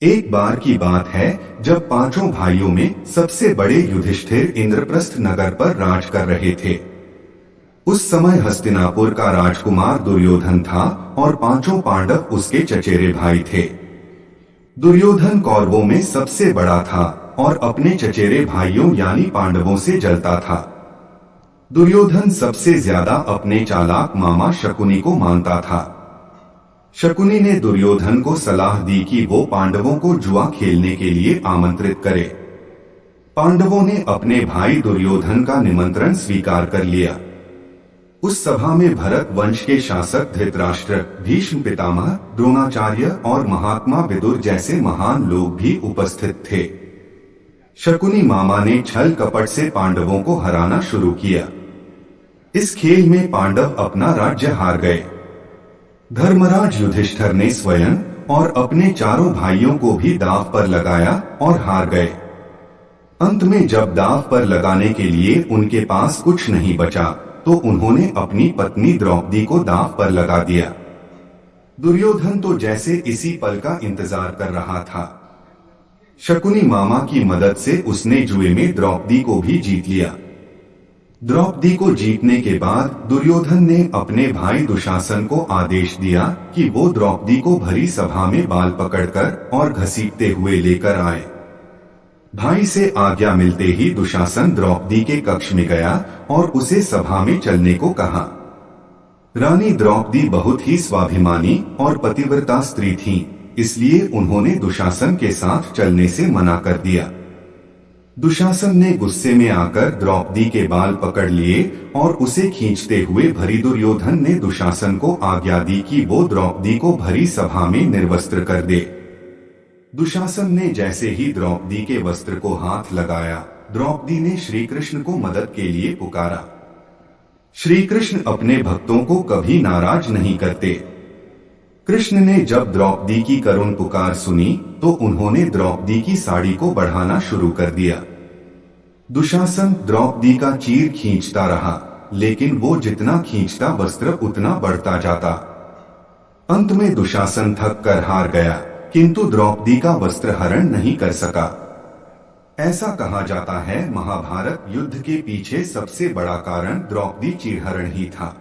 एक बार की बात है जब पांचों भाइयों में सबसे बड़े युधिष्ठिर इंद्रप्रस्थ नगर पर राज कर रहे थे। उस समय हस्तिनापुर का राजकुमार दुर्योधन था और पांचों पांडव उसके चचेरे भाई थे। दुर्योधन कौरवों में सबसे बड़ा था और अपने चचेरे भाइयों यानी पांडवों से जलता था। दुर्योधन सबसे ज्यादा अपने चालाक मामा शकुनी को मानता था। शकुनी ने दुर्योधन को सलाह दी कि वो पांडवों को जुआ खेलने के लिए आमंत्रित करे। पांडवों ने अपने भाई दुर्योधन का निमंत्रण स्वीकार कर लिया। उस सभा में भरत वंश के शासक धृतराष्ट्र, भीष्म पितामह, द्रोणाचार्य और महात्मा विदुर जैसे महान लोग भी उपस्थित थे। शकुनी मामा ने छल कपट से पांडवों को हराना शुरू किया। इस खेल में पांडव अपना राज्य हार गए। धर्मराज युधिष्ठिर ने स्वयं और अपने चारों भाइयों को भी दांव पर लगाया और हार गए। अंत में जब दांव पर लगाने के लिए उनके पास कुछ नहीं बचा तो उन्होंने अपनी पत्नी द्रौपदी को दांव पर लगा दिया। दुर्योधन तो जैसे इसी पल का इंतजार कर रहा था। शकुनी मामा की मदद से उसने जुए में द्रौपदी को भी जीत लिया। द्रौपदी को जीतने के बाद दुर्योधन ने अपने भाई दुशासन को आदेश दिया कि वो द्रौपदी को भरी सभा में बाल पकड़कर और घसीटते हुए लेकर आए। भाई से आज्ञा मिलते ही दुशासन द्रौपदी के कक्ष में गया और उसे सभा में चलने को कहा। रानी द्रौपदी बहुत ही स्वाभिमानी और पतिव्रता स्त्री थी, इसलिए उन्होंने दुशासन के साथ चलने से मना कर दिया। दुशासन ने गुस्से में आकर द्रौपदी के बाल पकड़ लिए और उसे खींचते हुए भरी दुर्योधन ने दुशासन को आज्ञा दी कि वो द्रौपदी को भरी सभा में निर्वस्त्र कर दे। दुशासन ने जैसे ही द्रौपदी के वस्त्र को हाथ लगाया, द्रौपदी ने श्री कृष्ण को मदद के लिए पुकारा। श्री कृष्ण अपने भक्तों को कभी नाराज नहीं करते। कृष्ण ने जब द्रौपदी की करुण पुकार सुनी तो उन्होंने द्रौपदी की साड़ी को बढ़ाना शुरू कर दिया। दुशासन द्रौपदी का चीर खींचता रहा, लेकिन वो जितना खींचता वस्त्र उतना बढ़ता जाता। अंत में दुशासन थक कर हार गया, किंतु द्रौपदी का वस्त्र हरण नहीं कर सका। ऐसा कहा जाता है महाभारत युद्ध के पीछे सबसे बड़ा कारण द्रौपदी चीरहरण ही था।